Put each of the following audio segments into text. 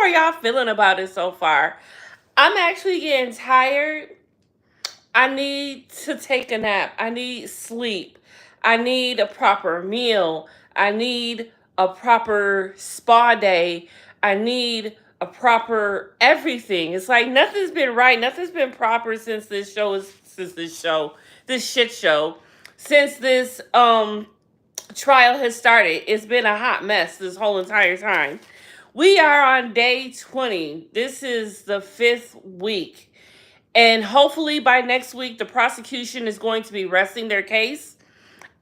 are y'all feeling about it so far? I'm actually getting tired. I need to take a nap. I need sleep. I need a proper meal. I need a proper spa day. I need a proper everything. It's like nothing's been right. Nothing's been proper since this shit show, since this trial has started. It's been a hot mess this whole entire time. We are on day 20. This is the 5th week. And hopefully by next week, the prosecution is going to be resting their case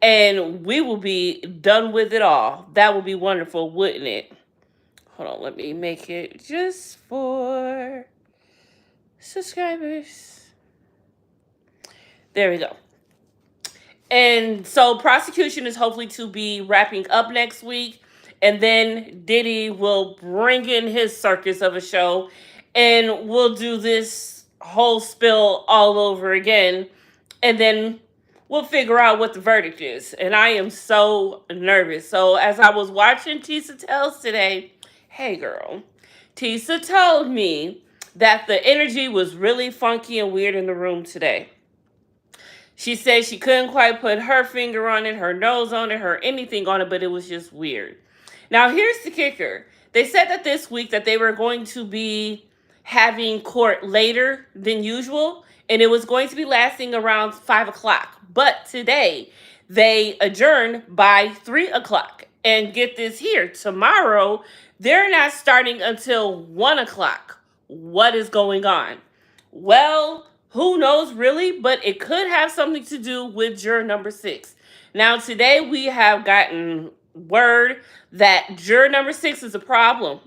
and we will be done with it all. That would be wonderful, wouldn't it? Hold on, let me make it just for subscribers. There we go. And so prosecution is hopefully to be wrapping up next week. And then Diddy will bring in his circus of a show and we'll do this whole spill all over again. And then we'll figure out what the verdict is. And I am so nervous. So as I was watching Tisa Tells today, hey girl, Tisa told me that the energy was really funky and weird in the room today. She said she couldn't quite put her finger on it, her nose on it, her anything on it, but it was just weird. Now, here's the kicker. They said that this week that they were going to be having court later than usual, and it was going to be lasting around 5 o'clock. But today, they adjourned by 3 o'clock. And get this here, tomorrow, they're not starting until 1 o'clock. What is going on? Well, who knows really, but it could have something to do with juror number 6. Now, today we have gotten word that juror number 6 is a problem.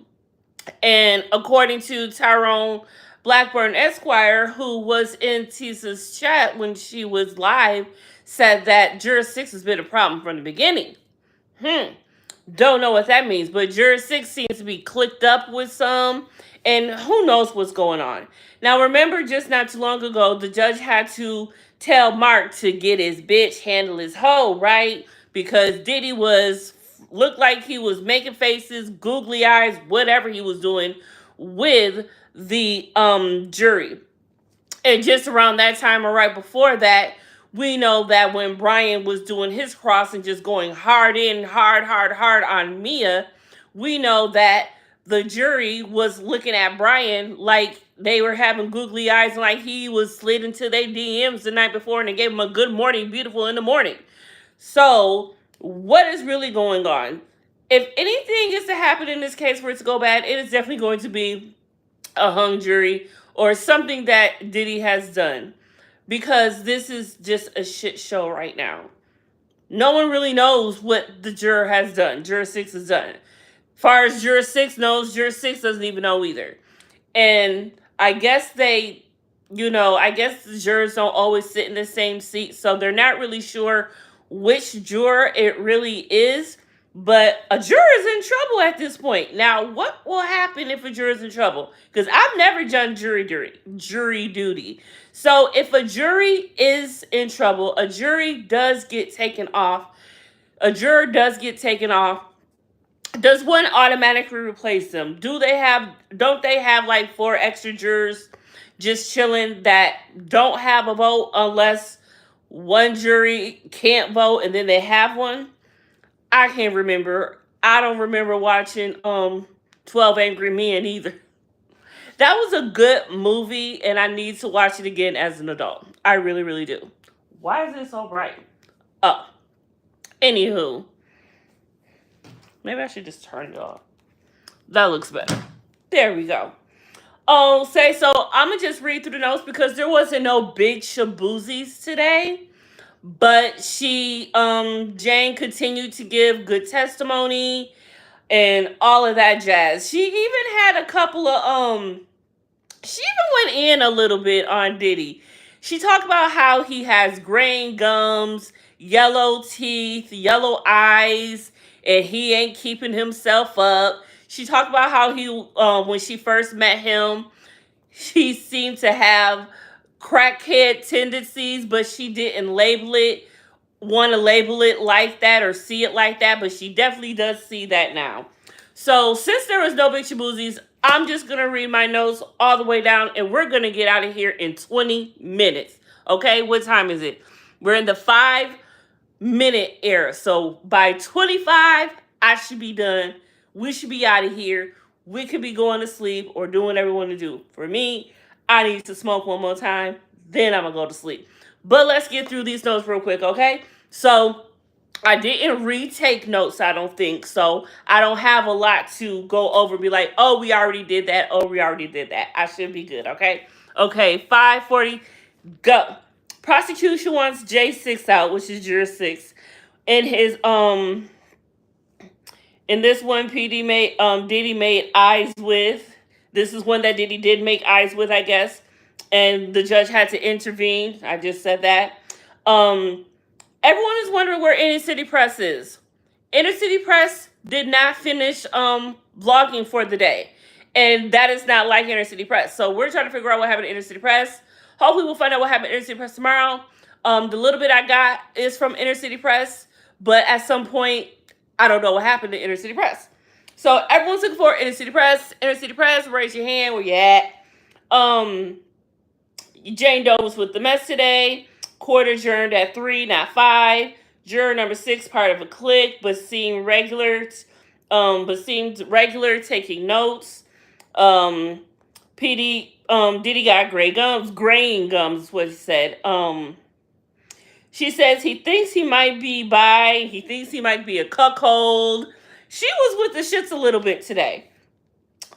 And according to Tyrone Blackburn Esquire, who was in Tisa's chat when she was live, said that juror 6 has been a problem from the beginning. Don't know what that means, but juror 6 seems to be clicked up with some, and who knows what's going on. Now, remember, just not too long ago, the judge had to tell Mark to get his bitch, handle his hoe, right? Because Diddy looked like he was making faces, googly eyes, whatever he was doing with the jury. And just around that time or right before that, we know that when Brian was doing his cross and just going hard on Mia, we know that the jury was looking at Brian like they were having googly eyes and like he was slid into their DMs the night before and they gave him a good morning, beautiful in the morning. So what is really going on? If anything is to happen in this case for it to go bad, it is definitely going to be a hung jury or something that Diddy has done. Because this is just a shit show right now. No one really knows what the juror has done. Juror 6 has done. As far as juror 6 knows, juror 6 doesn't even know either. And I guess I guess the jurors don't always sit in the same seat. So they're not really sure which juror it really is. But a juror is in trouble at this point. Now, what will happen if a juror is in trouble? Because I've never done jury duty. So if a jury is in trouble, a jury does get taken off. A juror does get taken off. Does one automatically replace them? Don't they have like 4 extra jurors just chilling that don't have a vote unless one jury can't vote and then they have one? I can't remember. I don't remember watching 12 Angry Men either. That was a good movie, and I need to watch it again as an adult. I really, really do. Why is it so bright? Oh. Anywho. Maybe I should just turn it off. That looks better. There we go. I'm going to just read through the notes because there wasn't no big shaboozies today. But Jane continued to give good testimony and all of that jazz. She even had a couple of, she even went in a little bit on Diddy. She talked about how he has graying gums, yellow teeth, yellow eyes, and he ain't keeping himself up. She talked about how when she first met him, he seemed to have crackhead tendencies, but she didn't want to label it like that or see it like that, but she definitely does see that now. So since there was no big shaboozies, I'm just going to read my notes all the way down, and we're going to get out of here in 20 minutes. Okay, what time is it? We're in the 5-minute era. So by 25, I should be done. We should be out of here. We could be going to sleep or doing whatever we want to do. For me, I need to smoke one more time. Then I'm going to go to sleep. But let's get through these notes real quick, okay? So I didn't retake notes, I don't think. So I don't have a lot to go over. Be like, oh, we already did that. Oh, we already did that. I should be good, okay? Okay, 5:40, go. Prosecution wants J6 out, which is Juror 6. In his in this one, Diddy made eyes with. This is one that Diddy did make eyes with, I guess. And the judge had to intervene. I just said that. Everyone is wondering where Inner City Press is. Inner City Press did not finish vlogging for the day. And that is not like Inner City Press. So we're trying to figure out what happened to Inner City Press. Hopefully we'll find out what happened to Inner City Press tomorrow. The little bit I got is from Inner City Press. But at some point, I don't know what happened to Inner City Press. So everyone's looking for Inner City Press. Inner City Press, raise your hand. Where you at? Jane Doe was with the mess today. Court adjourned at 3, not 5. Juror number 6, part of a clique, but seemed regular. Taking notes. Diddy got graying gums is what he said. She says he thinks he might be bi. He thinks he might be a cuckold. She was with the shits a little bit today.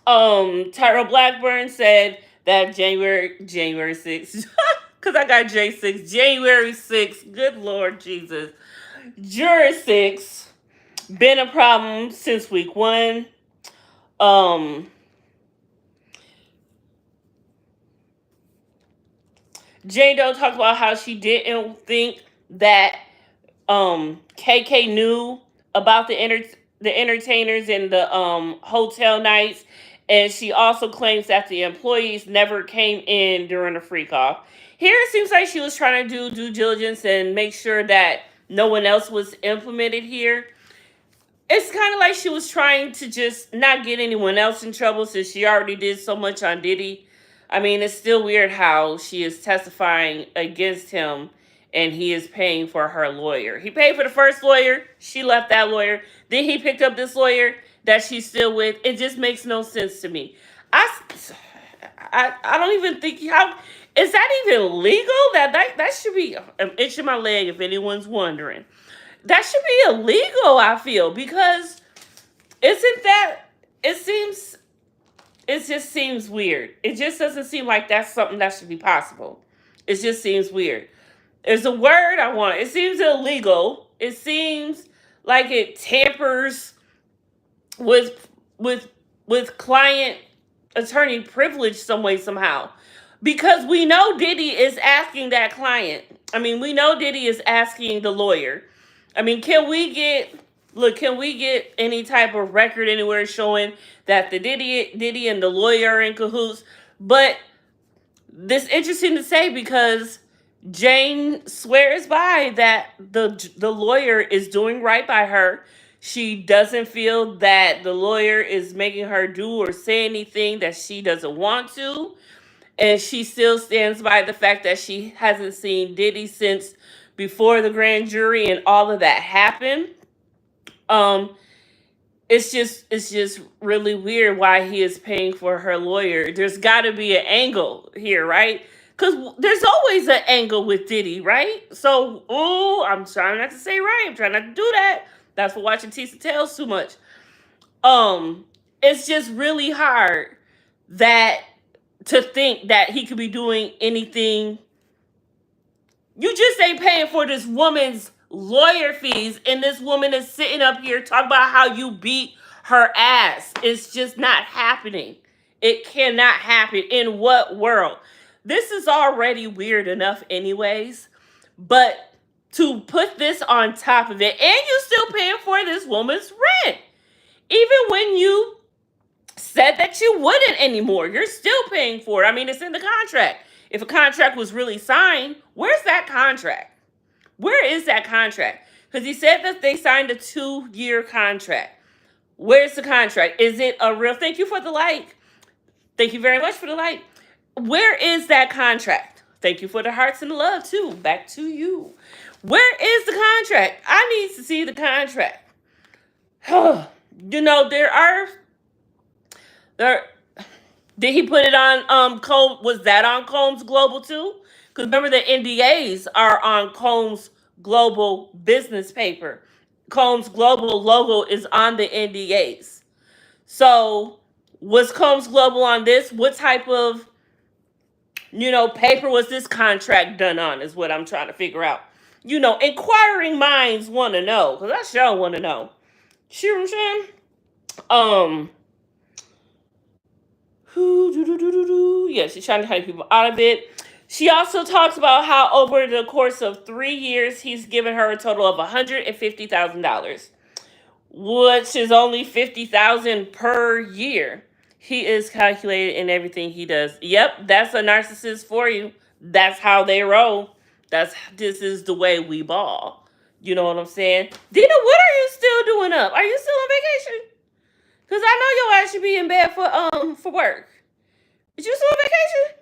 Tyra Blackburn said that January 6th, because I got J6, January 6th, good Lord Jesus. Juror 6, been a problem since week 1. Jane Doe talked about how she didn't think that KK knew about the entertainers and the hotel nights, and she also claims that the employees never came in during the freak off. Here it seems like she was trying to do due diligence and make sure that no one else was implemented here. It's kind of like she was trying to just not get anyone else in trouble since she already did so much on Diddy. I mean, it's still weird how she is testifying against him and he is paying for her lawyer. He paid for the first lawyer. She left that lawyer. Then he picked up this lawyer that she's still with. It just makes no sense to me. I don't even think how is that even legal? That should be an itch in my leg if anyone's wondering. That should be illegal, I feel, because isn't that it just seems weird. It just doesn't seem like that's something that should be possible. It just seems weird. There's a word I want. It seems illegal. It seems like it tampers with client attorney privilege some way, somehow. Because we know Diddy is asking that client. I mean, we know Diddy is asking the lawyer. I mean, can we get any type of record anywhere showing that the Diddy and the lawyer are in cahoots? But this is interesting to say because Jane swears by that the lawyer is doing right by her. She doesn't feel that the lawyer is making her do or say anything that she doesn't want to. And she still stands by the fact that she hasn't seen Diddy since before the grand jury and all of that happened. It's just really weird why he is paying for her lawyer. There's got to be an angle here, right? Because there's always an angle with Diddy, right? So, I'm trying not to say right. I'm trying not to do that. That's for watching Tisa Tales too much. It's just really hard to think that he could be doing anything. You just ain't paying for this woman's lawyer fees, and this woman is sitting up here talking about how you beat her ass. It's just not happening. It cannot happen. In what world? This is already weird enough anyways, but to put this on top of it, and you still paying for this woman's rent. Even when you said that you wouldn't anymore, you're still paying for it. I mean, it's in the contract. If a contract was really signed, where's that contract? Where is that contract? Because he said that they signed a 2-year contract. Where's the contract? Is it a real... Thank you for the like. Thank you very much for the light. Where is that contract? Thank you for the hearts and the love too. Back to you. Where is the contract? I need to see the contract. There. Did he put it on Combs? Was that on Combs Global too? Because remember the NDAs are on Combs Global business paper. Combs Global logo is on the NDAs. So was Combs Global on this? What type of paper was this contract done on? Is what I'm trying to figure out. Inquiring minds want to know, because I sure want to know. See what I'm saying? Yeah, she's trying to help people out of it. She also talks about how over the course of 3 years, he's given her a total of $150,000, which is only $50,000 per year. He is calculated in everything he does. Yep, that's a narcissist for you. That's how they roll. This is the way we ball. You know what I'm saying? Dina, what are you still doing up? Are you still on vacation? Because I know your ass should be in bed for work. Is you still on vacation?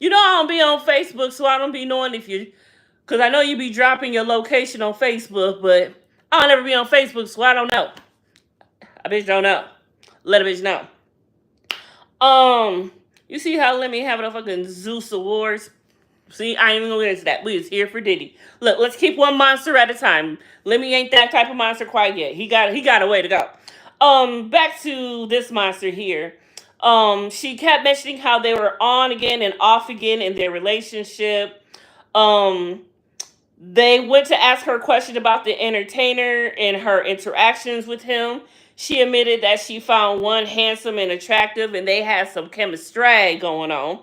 I don't be on Facebook, so I don't be knowing if you... Because I know you be dropping your location on Facebook, but I don't ever be on Facebook, so I don't know. I bitch don't know. Let a bitch know. You see how let me have it a fucking Zeus Awards? See, I ain't even gonna get into that. We is here for Diddy. Look, let's keep one monster at a time. Lemmy ain't that type of monster quite yet. He got a way to go. Back to this monster here. She kept mentioning how they were on again and off again in their relationship. They went to ask her a question about the entertainer and her interactions with him. She admitted that she found one handsome and attractive, and they had some chemistry going on.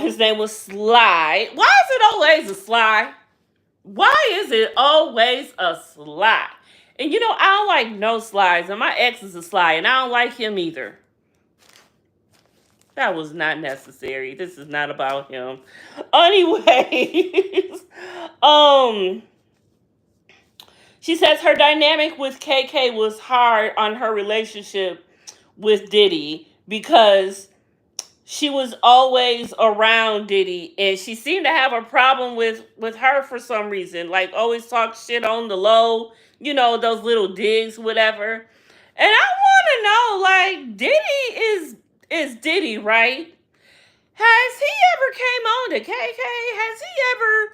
His name was Sly. Why is it always a Sly? Why is it always a Sly? And I don't like no Slides, and my ex is a Sly, and I don't like him either. That was not necessary. This is not about him. Anyways, she says her dynamic with KK was hard on her relationship with Diddy because she was always around Diddy, and she seemed to have a problem with her for some reason. Like, always talk shit on the low, those little digs, whatever. And I want to know, like, Diddy is Diddy, right? Has he ever came on to KK? Has he ever,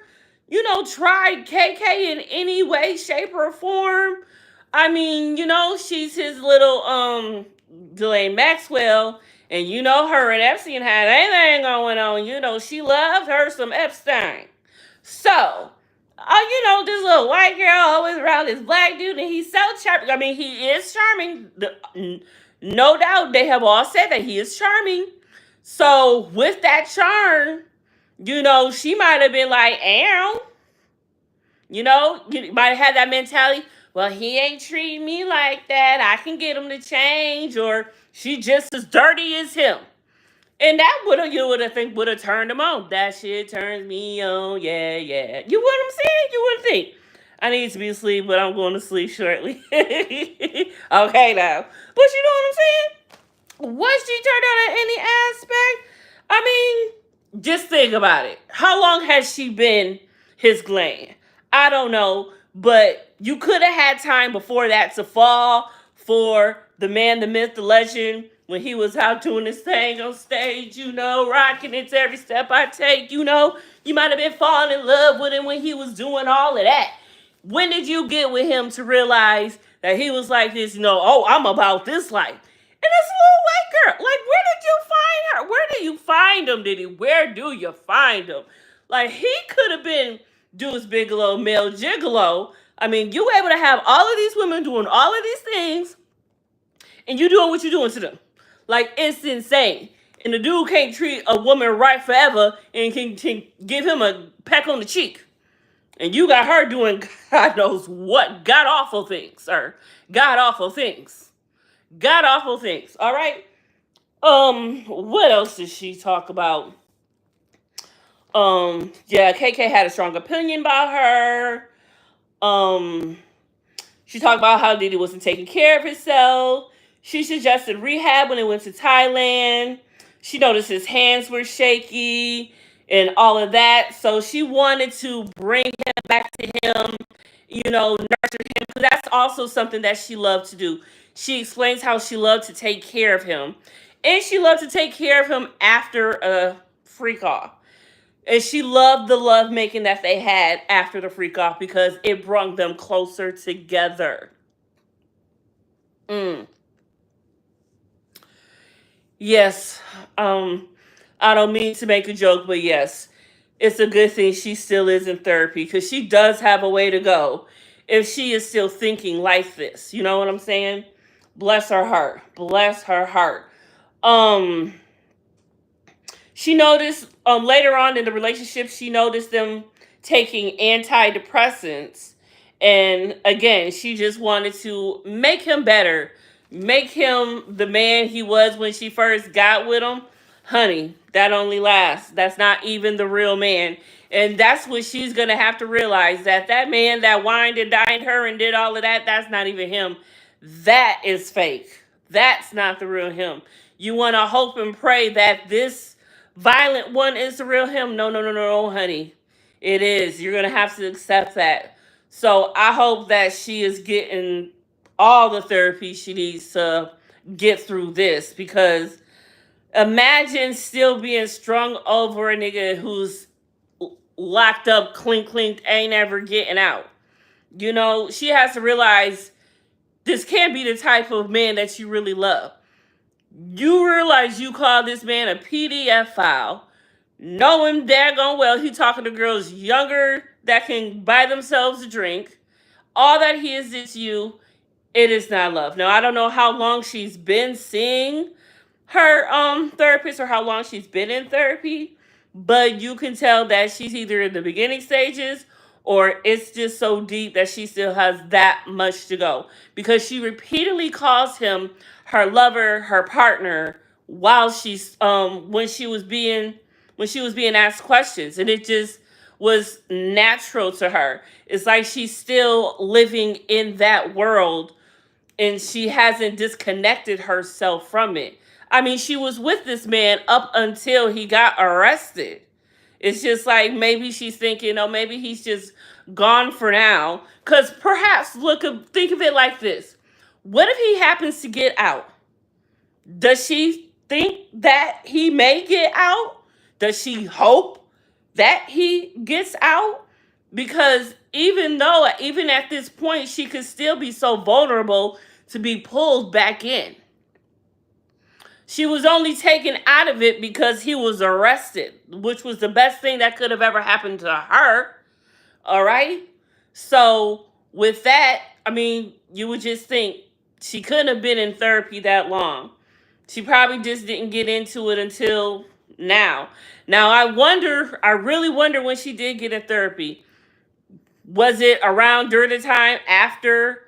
tried KK in any way, shape, or form? I mean, she's his little Ghislaine Maxwell, and her and Epstein had anything going on. She loved her some Epstein. So, this little white girl always around this black dude, and he's so charming. I mean, he is charming. No doubt, they have all said that he is charming. So, with that charm, she might have been like, "Ow." You might have had that mentality. Well, he ain't treating me like that. I can get him to change, or she just as dirty as him. And that would have turned him on. That shit turns me on. Yeah, yeah. You know what I'm saying? You would think. I need to be asleep, but I'm going to sleep shortly. Okay, now. But you know what I'm saying? Was she turned on in any aspect? I mean, just think about it. How long has she been his gland? I don't know, but you could have had time before that to fall for the man, the myth, the legend, when he was out doing his thing on stage, rocking it to every step I take, you might have been falling in love with him when he was doing all of that. When did you get with him to realize that he was like this, oh, I'm about this life? And this little white girl, like, where did you find her? Where do you find him, Diddy? Where do you find him? Like, he could have been Deuce Bigelow, male gigolo. I mean, you were able to have all of these women doing all of these things, and you doing what you're doing to them. Like, it's insane. And the dude can't treat a woman right forever and can give him a peck on the cheek. And you got her doing God knows what god-awful things, sir. God-awful things. God-awful things, all right? What else did she talk about? Yeah, KK had a strong opinion about her. She talked about how Diddy wasn't taking care of himself. She suggested rehab when they went to Thailand. She noticed his hands were shaky and all of that. So she wanted to bring him back to him, nurture him. Because that's also something that she loved to do. She explains how she loved to take care of him. And she loved to take care of him after a freak off. And she loved the love making that they had after the freak off because it brought them closer together. Mm. Yes. I don't mean to make a joke, but yes, it's a good thing she still is in therapy because she does have a way to go if she is still thinking like this. You know what I'm saying? Bless her heart. Bless her heart. Um, she noticed later on in the relationship, she noticed them taking antidepressants. And again, she just wanted to make him better, make him the man he was when she first got with him. Honey, that only lasts. That's not even the real man. And that's what she's going to have to realize, that that man that wined and dined her and did all of that, that's not even him. That is fake. That's not the real him. You want to hope and pray that this violent one is the real him. No, no, no, no, honey. It is. You're going to have to accept that. So I hope that she is getting all the therapy she needs to get through this, because imagine still being strung over a nigga who's locked up, clink, clink, ain't ever getting out. She has to realize this can't be the type of man that you really love. You realize you call this man a PDF file, knowing daggone well he talking to girls younger that can buy themselves a drink. All that he is you. It is not love. Now, I don't know how long she's been seeing her therapist or how long she's been in therapy, but you can tell that she's either in the beginning stages or it's just so deep that she still has that much to go, because she repeatedly calls him her lover, her partner, while she's when she was being asked questions, and it just was natural to her. It's like she's still living in that world and she hasn't disconnected herself from it. I mean, she was with this man up until he got arrested. It's just like maybe she's thinking, oh, maybe he's just gone for now. Because perhaps think of it like this. What if he happens to get out? Does she think that he may get out? Does she hope that he gets out? Because even at this point, she could still be so vulnerable to be pulled back in. She was only taken out of it because he was arrested, which was the best thing that could have ever happened to her. All right? So with that, I mean, you would just think she couldn't have been in therapy that long. She probably just didn't get into it until now. Now, I really wonder when she did get in therapy. Was it around during the time after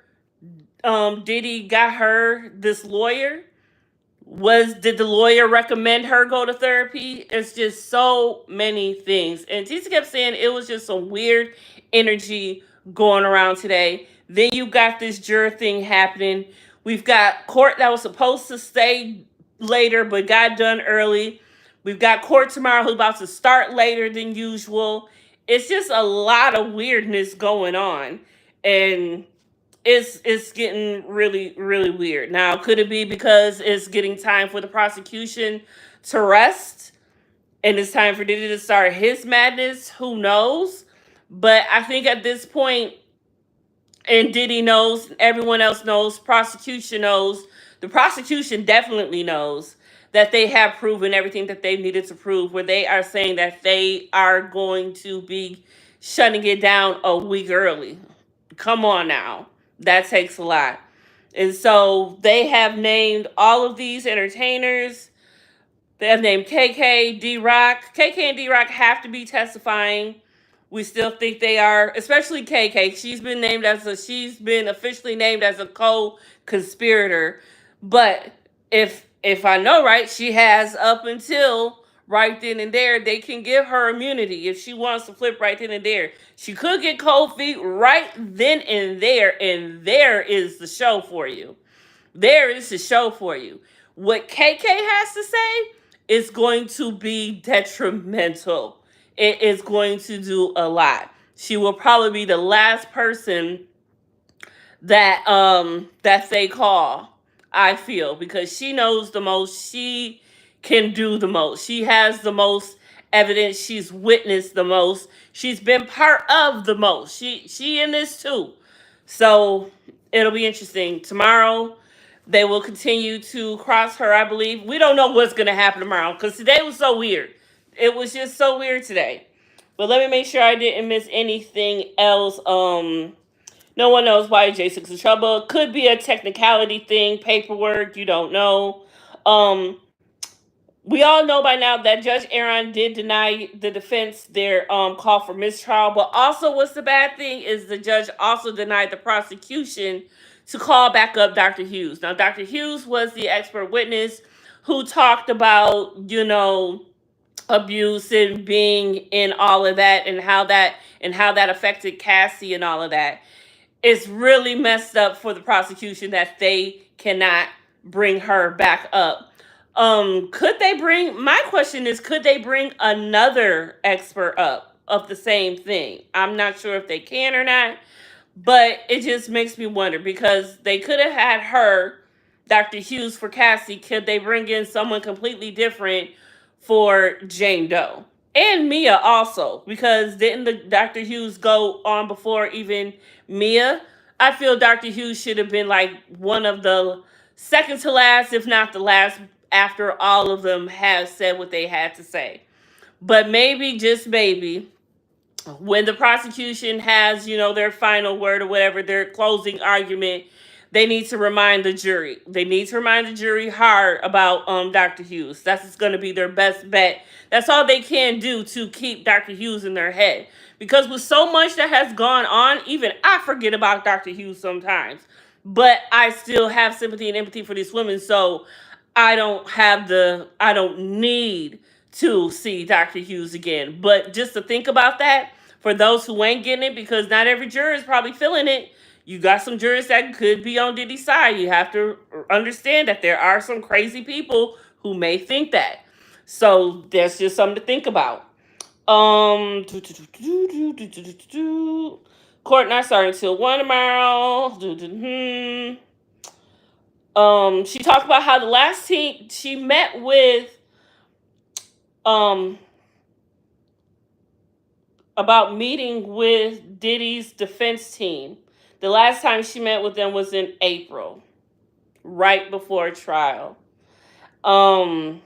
Diddy got her this lawyer? Did the lawyer recommend her go to therapy? It's just so many things. And Tisa kept saying it was just some weird energy going around today. Then you got this juror thing happening. We've got court that was supposed to stay later but got done early. We've got court tomorrow who's about to start later than usual. It's just a lot of weirdness going on. And it's getting really, really weird. Now, could it be because it's getting time for the prosecution to rest and it's time for Diddy to start his madness? Who knows? But I think at this point, and Diddy knows, everyone else knows, prosecution knows, the prosecution definitely knows that they have proven everything that they needed to prove, where they are saying that they are going to be shutting it down a week early. Come on now. That takes a lot. And so they have named all of these entertainers. They have named KK, D-Rock. KK and D-Rock have to be testifying. We still think they are, especially KK. She's been officially named as a co-conspirator. But if I know right, she has up until right then and there, they can give her immunity if she wants to flip right then and there. She could get cold feet right then and there is the show for you. There is a show for you. What KK has to say is going to be detrimental. It is going to do a lot. She will probably be the last person that they call, I feel, because she knows the most. She can do the most. She has the most evidence. She's witnessed the most. She's been part of the most. She in this too. So it'll be interesting. Tomorrow they will continue to cross her, I believe. We don't know what's gonna happen tomorrow because today was so weird. It was just so weird today. But let me make sure I didn't miss anything else. No one knows why J6 is in trouble. Could be a technicality thing, paperwork, you don't know. We all know by now that Judge Aaron did deny the defense their call for mistrial, but also what's the bad thing is the judge also denied the prosecution to call back up Dr. Hughes. Now, Dr. Hughes was the expert witness who talked about, abuse and being in all of that and how that affected Cassie and all of that. It's really messed up for the prosecution that they cannot bring her back up. Could they bring, my question is, could they bring another expert up of the same thing? I'm not sure if they can or not, but it just makes me wonder because they could have had her, Dr. Hughes, for Cassie. Could they bring in someone completely different for Jane Doe? And Mia also, because didn't the Dr. Hughes go on before even Mia? I feel Dr. Hughes should have been like one of the second to last, if not the last, after all of them have said what they had to say. But maybe, just maybe, when the prosecution has, their final word or whatever, their closing argument, they need to remind the jury. They need to remind the jury hard about Dr. Hughes. That's going to be their best bet. That's all they can do to keep Dr. Hughes in their head. Because with so much that has gone on, even I forget about Dr. Hughes sometimes. But I still have sympathy and empathy for these women. So I don't need to see Dr. Hughes again. But just to think about that, for those who ain't getting it, because not every juror is probably feeling it, you got some jurors that could be on Diddy's side. You have to understand that there are some crazy people who may think that. So that's just something to think about. Court not starting till 1 tomorrow. She talked about how the last team she met with about meeting with Diddy's defense team. The last time she met with them was in April, right before trial. And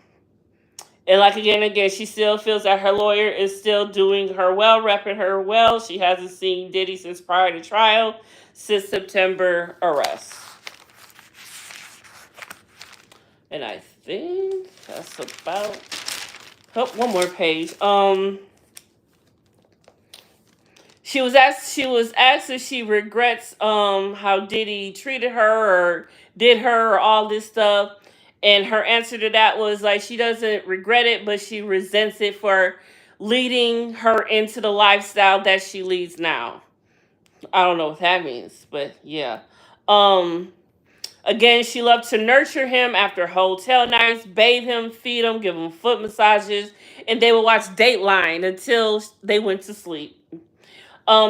like again, she still feels that her lawyer is still doing her well, repping her well. She hasn't seen Diddy since prior to trial, since September arrest. And I think that's about. Oh, one more page. She was asked if she regrets how Diddy treated her or did her or all this stuff. And her answer to that was like she doesn't regret it, but she resents it for leading her into the lifestyle that she leads now. I don't know what that means, but yeah. Again, she loved to nurture him after hotel nights, bathe him, feed him, give him foot massages, and they would watch Dateline until they went to sleep.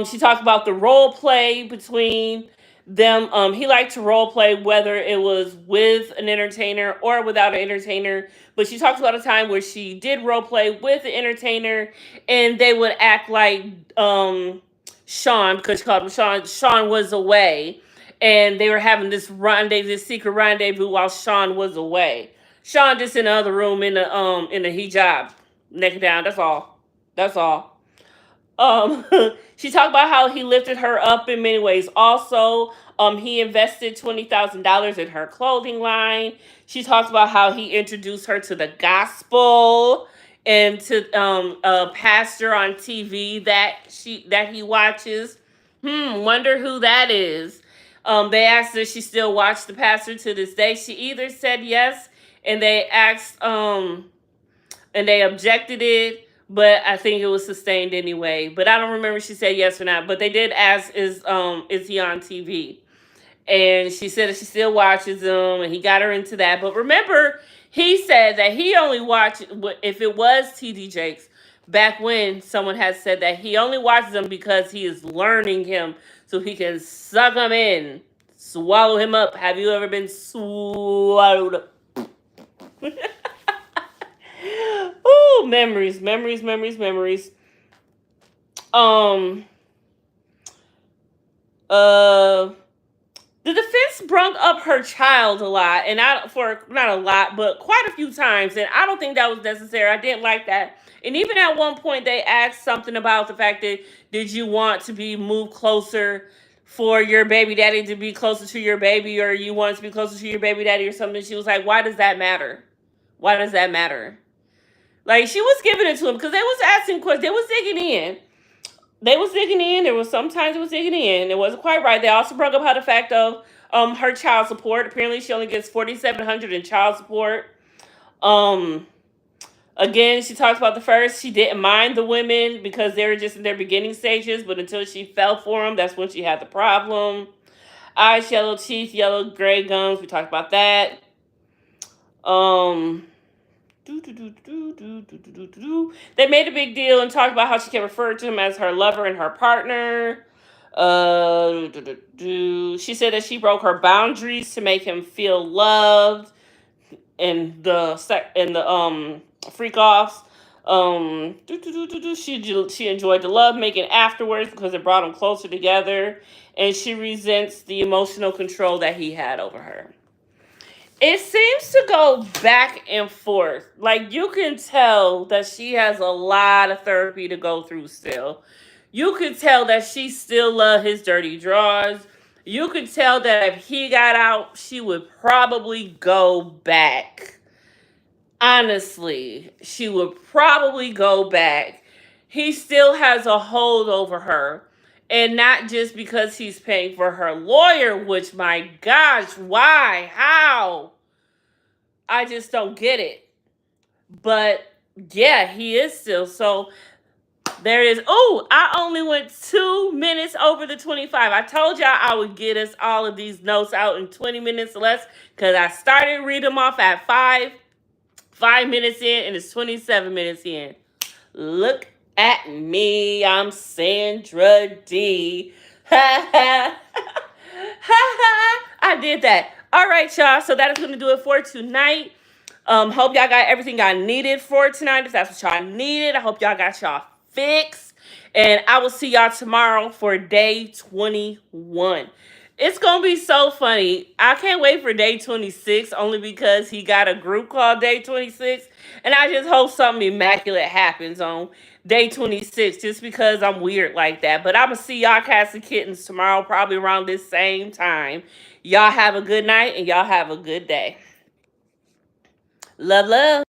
She talked about the role play between them. He liked to role play whether it was with an entertainer or without an entertainer. But she talks about a time where she did role play with an entertainer and they would act like Sean, because she called him Sean. Sean was away. And they were having this secret rendezvous while Sean was away. Sean just in the other room in the hijab, naked down. That's all. That's all. She talked about how he lifted her up in many ways. Also, he invested $20,000 in her clothing line. She talks about how he introduced her to the gospel and to a pastor on TV that he watches. Wonder who that is. They asked her if she still watched the pastor to this day. She either said yes, and they asked, and they objected it, but I think it was sustained anyway. But I don't remember if she said yes or not. But they did ask, is he on TV? And she said that she still watches him, and he got her into that. But remember, he said that he only watched, if it was TD Jakes, back when someone had said that he only watches him because he is learning him so he can suck him in, swallow him up. Have you ever been swallowed up? Ooh, memories, memories, memories, memories. Um, uh, the defense brung up her child a lot, and for not a lot, but quite a few times, and I don't think that was necessary. I didn't like that. And even at one point, they asked something about the fact that did you want to be moved closer for your baby daddy to be closer to your baby, or you want to be closer to your baby daddy or something? She was like, "Why does that matter? Why does that matter?" Like she was giving it to him because they was asking questions, they was digging in. They was digging in. There was sometimes it was digging in. It wasn't quite right. They also brought up how the fact of her child support. Apparently, she only gets $4,700 in child support. Um, Again, she talks about the first. She didn't mind the women because they were just in their beginning stages, but until she fell for them, that's when she had the problem. Eyes yellow, teeth yellow, gray gums. We talked about that. Um, They made a big deal and talked about how she can refer to him as her lover and her partner. She said that she broke her boundaries to make him feel loved and the freak offs. She enjoyed the love making afterwards because it brought them closer together, and she resents the emotional control that he had over her. It seems to go back and forth. Like you can tell that she has a lot of therapy to go through still. You could tell that she still loves his dirty drawers. You could tell that if he got out, she would probably go back. Honestly, she would probably go back. He still has a hold over her. And not just because he's paying for her lawyer, which, my gosh, why? How? I just don't get it. But yeah, he is still. So there is. Oh, I only went 2 minutes over the 25. I told y'all I would get us all of these notes out in 20 minutes less because I started reading them off at 5 minutes in, and it's 27 minutes in. Look at me. I'm Sandra D. Ha ha. Ha ha. I did that. All right, y'all. So that is going to do it for tonight. Hope y'all got everything y'all needed for tonight. If that's what y'all needed, I hope y'all got y'all fixed. And I will see y'all tomorrow for day 21. It's going to be so funny. I can't wait for day 26 only because he got a group called Day 26. And I just hope something immaculate happens on day 26 just because I'm weird like that. But I'm going to see y'all cats and kittens tomorrow probably around this same time. Y'all have a good night and y'all have a good day. Love, love.